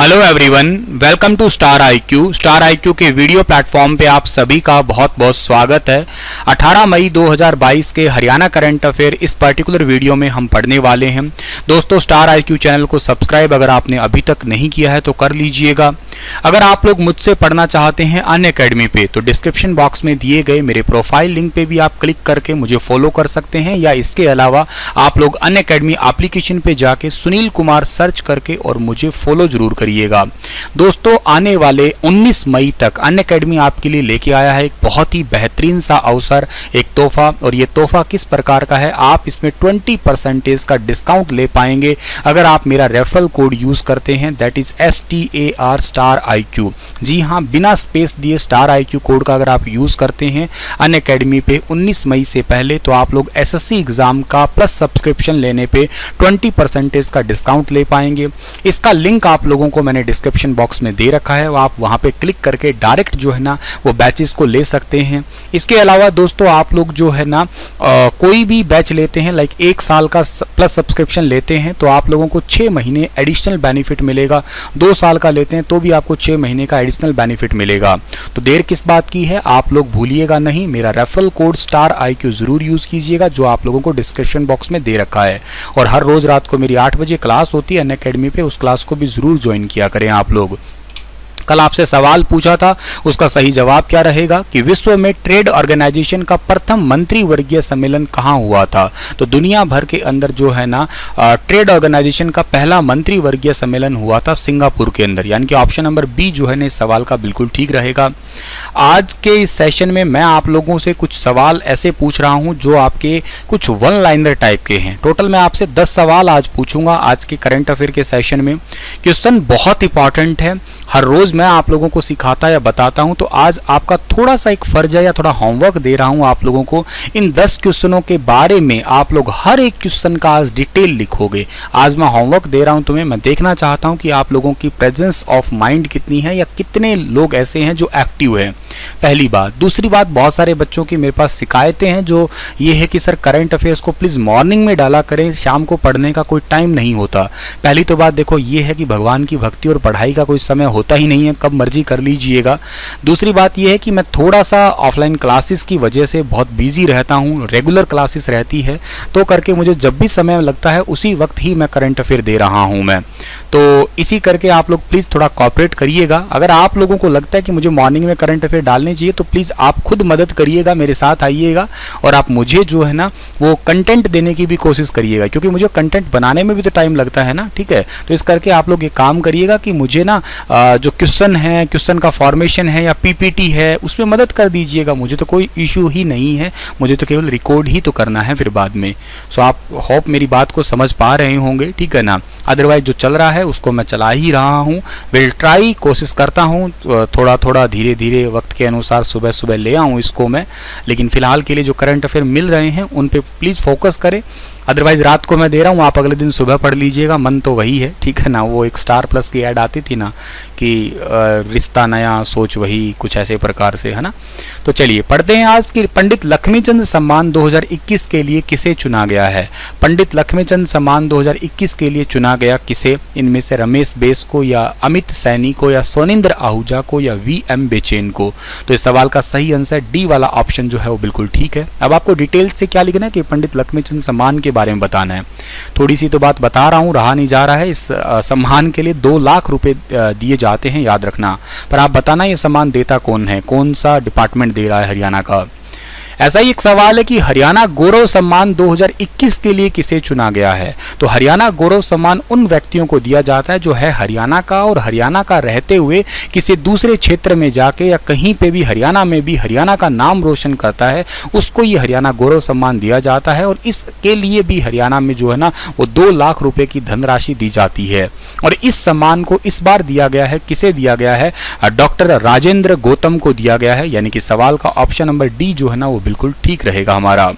Hello everyone, welcome to star IQ. Star IQ के video platform पे आप सभी का बहुत बहुत स्वागत है। 18 मई 2022 के हरियाणा करंट अफेयर इस पर्टिकुलर वीडियो में हम पढ़ने वाले हैं। दोस्तों, स्टार आईक्यू चैनल को सब्सक्राइब अगर आपने अभी तक नहीं किया है तो कर लीजिएगा। अगर आप लोग मुझसे पढ़ना चाहते हैं अनअकैडमी पे तो डिस्क्रिप्शन बॉक्स में दिए गए मेरे प्रोफाइल लिंक पे भी आप क्लिक करके मुझे फॉलो कर सकते हैं, या इसके अलावा आप लोग अनअकैडमी एप्लीकेशन पे जाके सुनील कुमार सर्च करके और मुझे फॉलो जरूर करिएगा। दोस्तों, आने वाले 19 मई तक अनअकैडमी आपके लिए लेके आया है एक बहुत ही बेहतरीन सा अवसर, एक तोहफा। और ये तोहफा किस प्रकार का है, आप इसमें 20% का डिस्काउंट ले पाएंगे अगर आप मेरा रेफरल कोड यूज करते हैं, that is STAR star IQ। जी हाँ, बिना स्पेस दिए स्टार IQ कोड का अगर आप यूज करते हैं अनअकैडमी पे 19 मई से पहले, तो आप लोग SSC एग्जाम का प्लस सब्सक्रिप्शन लेने पे 20% का डिस्काउंट ले पाएंगे। इसका लिंक आप लोगों को मैंने डिस्क्रिप्शन बॉक्स में दे रखा है, आप वहां पे क्लिक करके डायरेक्ट जो है ना वो बैचेस को ले सकते हैं। इसके अलावा दोस्तों, आप लोग जो है ना कोई भी बैच लेते हैं, लाइक 1 साल का प्लस सब्सक्रिप्शन लेते हैं तो आप लोगों को 6 महीने एडिशनल बेनिफिट मिलेगा। 2 साल का लेते हैं तो भी आपको 6 महीने का एडिशनल बेनिफिट मिलेगा। तो देर किस बात की है, आप लोग भूलिएगा नहीं, मेरा रेफरल कोड स्टार IQ जरूर यूज कीजिएगा जो आप लोगों को डिस्क्रिप्शन बॉक्स में दे रखा है। और हर रोज रात को मेरी 8 बजे क्लास होती है अनअकैडमी पे, उस क्लास को भी जरूर ज्वाइन किया करें आप लोग। कल आपसे सवाल पूछा था, उसका सही जवाब क्या रहेगा कि विश्व में ट्रेड ऑर्गेनाइजेशन का प्रथम मंत्रिवर्गीय सम्मेलन कहाँ हुआ था। तो दुनिया भर के अंदर जो है ना ट्रेड ऑर्गेनाइजेशन का पहला मंत्रिवर्गीय सम्मेलन हुआ था सिंगापुर के अंदर, यानी कि ऑप्शन नंबर बी जो है ना इस सवाल का बिल्कुल ठीक रहेगा। आज के इस सेशन में मैं आप लोगों से कुछ सवाल ऐसे पूछ रहा हूं जो आपके कुछ वन लाइनर टाइप के हैं। टोटल मैं आपसे 10 सवाल आज पूछूंगा आज के करंट अफेयर के सेशन में। क्वेश्चन बहुत इंपॉर्टेंट है, हर रोज मैं आप लोगों को सिखाता या बताता हूं, तो आज आपका थोड़ा सा एक फर्ज है या थोड़ा होमवर्क दे रहा हूं आप लोगों को। इन 10 क्वेश्चनों के बारे में आप लोग हर एक क्वेश्चन का आज डिटेल लिखोगे। आज मैं होमवर्क दे रहा हूं तुम्हें, मैं देखना चाहता हूं कि आप लोगों की प्रेजेंस ऑफ माइंड कितनी है या कितने लोग ऐसे हैं जो एक्टिव है। पहली बात। दूसरी बात, बहुत सारे बच्चों की मेरे पास शिकायतें हैं जो ये है कि सर करंट अफेयर्स को प्लीज मॉर्निंग में डाला करें, शाम को पढ़ने का कोई टाइम नहीं होता। पहली तो बात देखो ये है कि भगवान की भक्ति और पढ़ाई का कोई समय होता ही नहीं है, कब मर्जी कर लीजिएगा। दूसरी बात यह है कि मैं थोड़ा सा ऑफलाइन क्लासेस की वजह से बहुत बिजी रहता हूँ, रेगुलर क्लासेस रहती है, तो करके मुझे जब भी समय लगता है उसी वक्त ही मैं करंट अफेयर दे रहा हूँ मैं। तो इसी करके आप लोग प्लीज थोड़ा कॉपरेट करिएगा। अगर आप लोगों को लगता है कि मुझे मॉर्निंग में करंट अफेयर डालने चाहिए तो प्लीज आप खुद मदद करिएगा, मेरे साथ आइएगा और आप मुझे जो है ना वो कंटेंट देने की भी कोशिश करिएगा, क्योंकि मुझे कंटेंट बनाने में भी तो टाइम लगता है ना, ठीक है। तो इस करके आप लोग ये काम करिएगा कि मुझे ना जो क्वेश्चन है, क्वेश्चन का फॉर्मेशन है या PPT है, उसमें मदद कर दीजिएगा। मुझे तो कोई इशू ही नहीं है, मुझे तो केवल रिकॉर्ड ही तो करना है फिर बाद में। सो आप होप मेरी बात को समझ पा रहे होंगे, ठीक है ना। अदरवाइज जो चल रहा है उसको मैं चला ही रहा हूँ, विल ट्राई, कोशिश करता हूँ थोड़ा थोड़ा धीरे धीरे वक्त के अनुसार सुबह सुबह ले आऊँ इसको मैं। लेकिन फिलहाल के लिए जो करंट अफेयर मिल रहे हैं उन पे प्लीज़ फोकस करें। अदरवाइज रात को मैं दे रहा हूँ, आप अगले दिन सुबह पढ़ लीजिएगा, मन तो वही है, ठीक है ना। वो एक स्टार प्लस की ऐड आती थी ना कि रिश्ता नया सोच वही, कुछ ऐसे प्रकार से, है ना। तो चलिए पढ़ते हैं आज कि पंडित लक्ष्मीचंद सम्मान 2021 के लिए किसे चुना गया है। पंडित लक्ष्मीचंद सम्मान 2021 के लिए चुना गया किसे, इनमें से रमेश बेस को या अमित सैनी को या सोनिंद्र आहूजा को या VM बेचैन को। तो इस सवाल का सही आंसर डी वाला ऑप्शन जो है वो बिल्कुल ठीक है। अब आपको डिटेल से क्या लिखना है कि पंडित लक्ष्मीचंद सम्मान के बारे में बताना है। थोड़ी सी तो बात बता रहा हूँ, रहा नहीं जा रहा है। इस सम्मान के लिए 2 लाख रुपए दिए जाते हैं, याद रखना। पर आप बताना ये सम्मान देता कौन है, कौन सा डिपार्टमेंट दे रहा है हरियाणा का। ऐसा ही एक सवाल है कि हरियाणा गौरव सम्मान 2021 के लिए किसे चुना गया है। तो हरियाणा गौरव सम्मान उन व्यक्तियों को दिया जाता है जो है हरियाणा का और हरियाणा का रहते हुए किसी दूसरे क्षेत्र में जाके या कहीं पे भी हरियाणा में भी हरियाणा का नाम रोशन करता है, उसको ये हरियाणा गौरव सम्मान दिया जाता है। और इसके लिए भी हरियाणा में जो है ना वो 2 लाख रुपए की धनराशि दी जाती है। और इस सम्मान को इस बार दिया गया है, किसे दिया गया है, डॉक्टर राजेंद्र गौतम को दिया गया है। यानी कि सवाल का ऑप्शन नंबर डी जो है ना वो बिल्कुल ठीक रहेगा हमारा।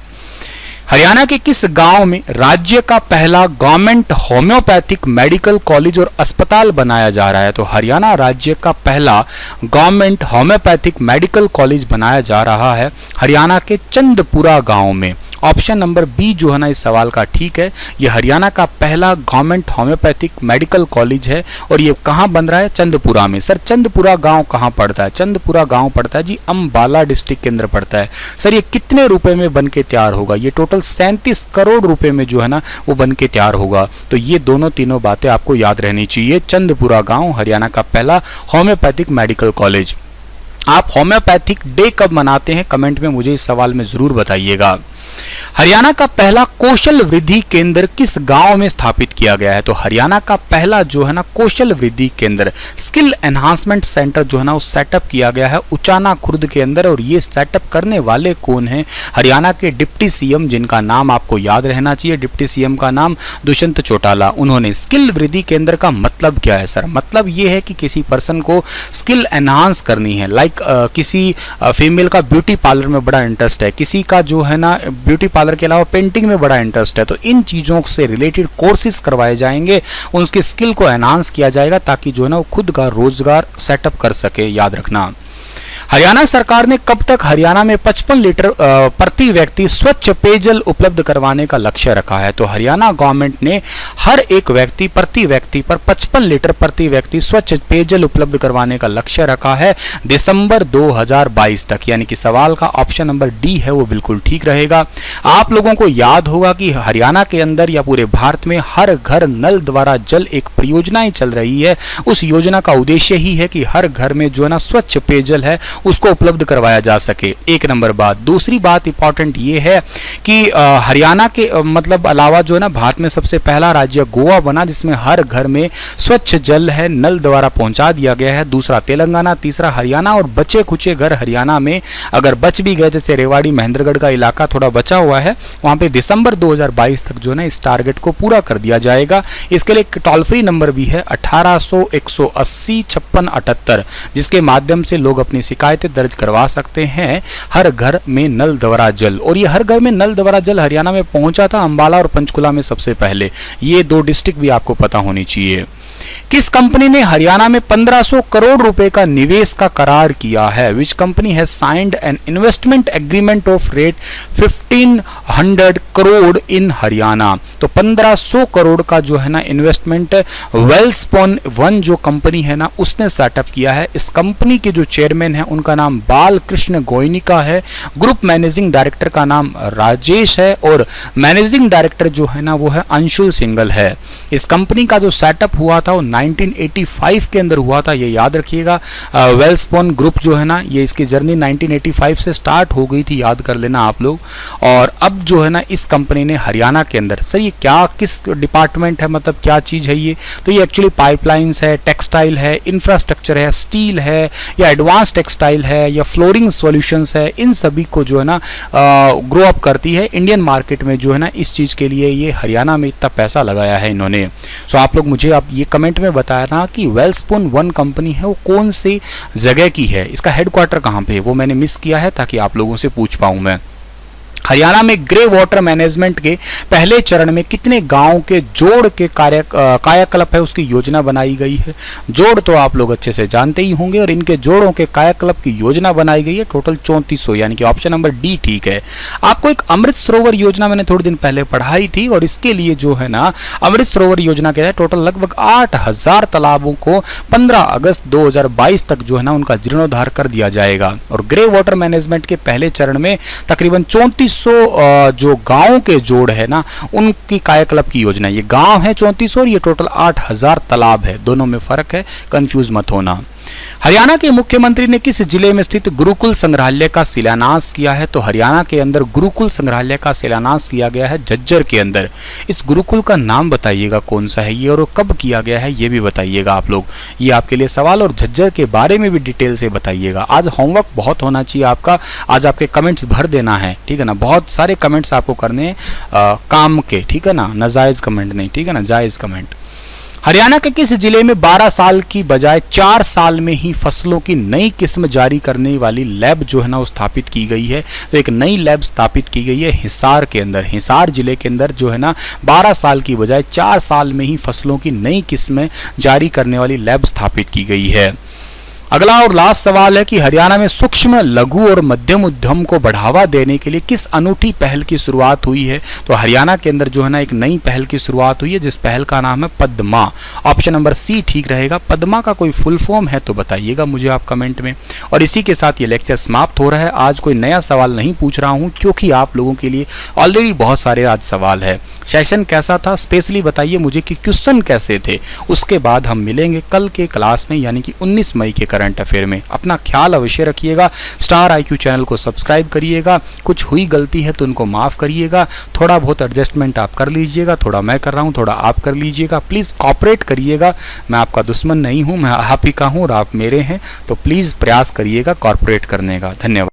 हरियाणा के किस गांव में राज्य का पहला गवर्नमेंट होम्योपैथिक मेडिकल कॉलेज और अस्पताल बनाया जा रहा है? तो हरियाणा राज्य का पहला गवर्नमेंट होम्योपैथिक मेडिकल कॉलेज बनाया जा रहा है हरियाणा के चंदपुरा गांव में। ऑप्शन नंबर बी जो है ना इस सवाल का ठीक है। ये हरियाणा का पहला गवर्नमेंट होम्योपैथिक मेडिकल कॉलेज है और ये कहाँ बन रहा है? चंदपुरा में। सर चंदपुरा गांव कहाँ पड़ता है? चंदपुरा गांव पड़ता है जी अंबाला डिस्ट्रिक्ट के अंदर पड़ता है। सर ये कितने रुपए में बन के तैयार होगा? ये टोटल 37 करोड़ रुपए में जो है ना वो बन के तैयार होगा। तो ये तीनों बातें आपको याद रहनी चाहिए। चंदपुरा गांव हरियाणा का पहला होम्योपैथिक मेडिकल कॉलेज। आप होम्योपैथिक डे कब मनाते हैं? कमेंट में मुझे इस सवाल में जरूर बताइएगा। हरियाणा का पहला कौशल वृद्धि केंद्र किस गांव में स्थापित किया गया है? तो हरियाणा का पहला जो है ना कौशल वृद्धि केंद्र स्किल एनहांसमेंट सेंटर जो है ना वो सेटअप किया गया है उचाना खुर्द के अंदर। और ये सेटअप करने वाले कौन हैं? हरियाणा के डिप्टी सीएम, जिनका नाम आपको याद रहना चाहिए। डिप्टी सीएम का नाम दुष्यंत चौटाला। उन्होंने स्किल वृद्धि केंद्र का मतलब क्या है? सर मतलब ये है कि किसी पर्सन को स्किल एनहांस करनी है। लाइक किसी फीमेल का ब्यूटी पार्लर में बड़ा इंटरेस्ट है, किसी का जो है ना ब्यूटी पार्लर के अलावा पेंटिंग में बड़ा इंटरेस्ट है, तो इन चीज़ों से रिलेटेड कोर्सेज करवाए जाएंगे, उनकी स्किल को एनहांस किया जाएगा ताकि जो है ना वो खुद का रोजगार सेटअप कर सके। याद रखना। हरियाणा सरकार ने कब तक हरियाणा में 55 लीटर प्रति व्यक्ति स्वच्छ पेयजल उपलब्ध करवाने का लक्ष्य रखा है? तो हरियाणा गवर्नमेंट ने हर एक व्यक्ति प्रति व्यक्ति पर 55 लीटर प्रति व्यक्ति स्वच्छ पेयजल उपलब्ध करवाने का लक्ष्य रखा है दिसंबर 2022 तक। यानी कि सवाल का ऑप्शन नंबर डी है वो बिल्कुल ठीक रहेगा। आप लोगों को याद होगा कि हरियाणा के अंदर या पूरे भारत में हर घर नल द्वारा जल एक परियोजना चल रही है। उस योजना का उद्देश्य ही है कि हर घर में जो है ना स्वच्छ पेयजल है उसको उपलब्ध करवाया जा सके। एक नंबर बात। दूसरी बात इंपॉर्टेंट ये है कि हरियाणा के मतलब अलावा जो है ना भारत में सबसे पहला राज्य गोवा बना जिसमें हर घर में स्वच्छ जल है नल द्वारा पहुंचा दिया गया है। दूसरा तेलंगाना, तीसरा हरियाणा और बचे खुचे घर हरियाणा में अगर बच भी गए, जैसे रेवाड़ी महेंद्रगढ़ का इलाका थोड़ा बचा हुआ है, वहां पे दिसंबर 2022 तक जो है ना इस टारगेट को पूरा कर दिया जाएगा। इसके लिए एक टोल फ्री नंबर भी है 1800 180 56 78 जिसके माध्यम से लोग अपनी शिकायतें दर्ज करवा सकते हैं। हर घर में नल द्वारा जल, और ये हर घर में नल द्वारा जल हरियाणा में पहुंचा था अंबाला और पंचकुला में सबसे पहले। ये दो डिस्ट्रिक्ट भी आपको पता होनी चाहिए। किस कंपनी ने हरियाणा में 1500 करोड़ रुपए का निवेश का करार किया है? Which company has signed an investment agreement of rate 1500 crore in Haryana? तो 1500 करोड़ का जो है ना इन्वेस्टमेंट वेलस्पन वन जो कंपनी है ना उसने सेटअप किया है। इस कंपनी के जो चेयरमैन है उनका नाम बालकृष्ण गोयनिका है। ग्रुप मैनेजिंग डायरेक्टर का नाम राजेश है और मैनेजिंग डायरेक्टर जो है ना वो है अंशुल सिंगल है। इस कंपनी का जो सेटअप हुआ था वो 1985 के अंदर हुआ था, ये याद रखिएगा। वेलस्पन ग्रुप जो है ना ये इसकी जर्नी 1985 से स्टार्ट हो गई थी, याद कर लेना आप लोग। और अब जो है ना इस कंपनी ने हरियाणा के अंदर, सर ये क्या किस डिपार्टमेंट है, मतलब क्या चीज़ है ये? तो ये एक्चुअली पाइपलाइंस है, टेक्सटाइल है, इंफ्रास्ट्रक्चर है, स्टील है या एडवांस टेक्सटाइल है या फ्लोरिंग सॉल्यूशंस है, इन सभी को जो है ना ग्रो अप करती है इंडियन मार्केट में। जो है ना इस चीज़ के लिए ये हरियाणा में इतना पैसा लगाया है इन्होंने। सो आप लोग मुझे अब ये कमेंट में बताया था कि वेलस्पन वन कंपनी है वो कौन सी जगह की है, इसका हेडक्वार्टर कहाँ पे है, वो मैंने मिस किया है ताकि आप लोगों से पूछ पाऊँ मैं। हरियाणा में ग्रे वाटर मैनेजमेंट के पहले चरण में कितने गांव के जोड़ के कायाकल्प है उसकी योजना बनाई गई है? जोड़ तो आप लोग अच्छे से जानते ही होंगे और इनके जोड़ों के कायाकल्प की योजना बनाई गई है टोटल 3400, यानी कि ऑप्शन नंबर डी ठीक है। आपको एक अमृत सरोवर योजना मैंने थोड़े दिन पहले पढ़ाई थी और इसके लिए जो है ना अमृत सरोवर योजना के तहत टोटल लगभग 8000 तालाबों को 15 अगस्त 2022 तक जो है ना उनका जीर्णोद्धार कर दिया जाएगा। और ग्रे वाटर मैनेजमेंट के पहले चरण में तकरीबन 3400 जो गांव के जोड़ है ना उनकी कायाकल्प की योजना। ये गांव है 3400 और ये टोटल 8000 तालाब है, दोनों में फर्क है, कंफ्यूज मत होना। हरियाणा के मुख्यमंत्री ने किस जिले में स्थित गुरुकुल संग्रहालय का शिलान्यास किया है? तो हरियाणा के अंदर गुरुकुल संग्रहालय का शिलान्यास किया गया है झज्जर के अंदर। इस गुरुकुल का नाम बताइएगा कौन सा है ये और कब किया गया है ये भी बताइएगा आप लोग। ये आपके लिए सवाल और झज्जर के बारे में भी डिटेल से बताइएगा। आज होमवर्क बहुत होना चाहिए आपका, आज आपके कमेंट्स भर देना है, ठीक है ना। बहुत सारे कमेंट्स आपको करने हैं काम के, ठीक है ना, नाजायज कमेंट नहीं, ठीक है ना, जायज कमेंट। हरियाणा के किस जिले में 12 साल की बजाय 4 साल में ही फसलों की नई किस्म जारी करने वाली लैब जो है ना वो स्थापित की गई है। तो एक नई लैब स्थापित की गई है हिसार के अंदर। हिसार जिले के अंदर जो है ना 12 साल की बजाय 4 साल में ही फसलों की नई किस्में जारी करने वाली लैब स्थापित की गई है। अगला और लास्ट सवाल है कि हरियाणा में सूक्ष्म, लघु और मध्यम उद्यम को बढ़ावा देने के लिए किस अनूठी पहल की शुरुआत हुई है। तो हरियाणा के अंदर जो है ना एक नई पहल की शुरुआत हुई है, जिस पहल का नाम है पद्मा। ऑप्शन नंबर सी ठीक रहेगा। पद्मा का कोई फुल फॉर्म है तो बताइएगा मुझे आप कमेंट में। और इसी के साथ ये लेक्चर समाप्त हो रहा है। आज कोई नया सवाल नहीं पूछ रहा हूँ क्योंकि आप लोगों के लिए ऑलरेडी बहुत सारे आज सवाल है। सेशन कैसा था स्पेशली बताइए मुझे कि क्वेश्चन कैसे थे। उसके बाद हम मिलेंगे कल के क्लास में यानी कि 19 मई के करंट अफेयर में। अपना ख्याल अवश्य रखिएगा। स्टार आईक्यू चैनल को सब्सक्राइब करिएगा। कुछ हुई गलती है तो उनको माफ करिएगा। थोड़ा बहुत एडजस्टमेंट आप कर लीजिएगा। थोड़ा मैं कर रहा हूँ, थोड़ा आप कर लीजिएगा। प्लीज़ कॉपरेट करिएगा। मैं आपका दुश्मन नहीं हूँ, मैं आप ही का हूँ और आप मेरे हैं। तो प्लीज़ प्रयास करिएगा कॉपरेट करने का। धन्यवाद।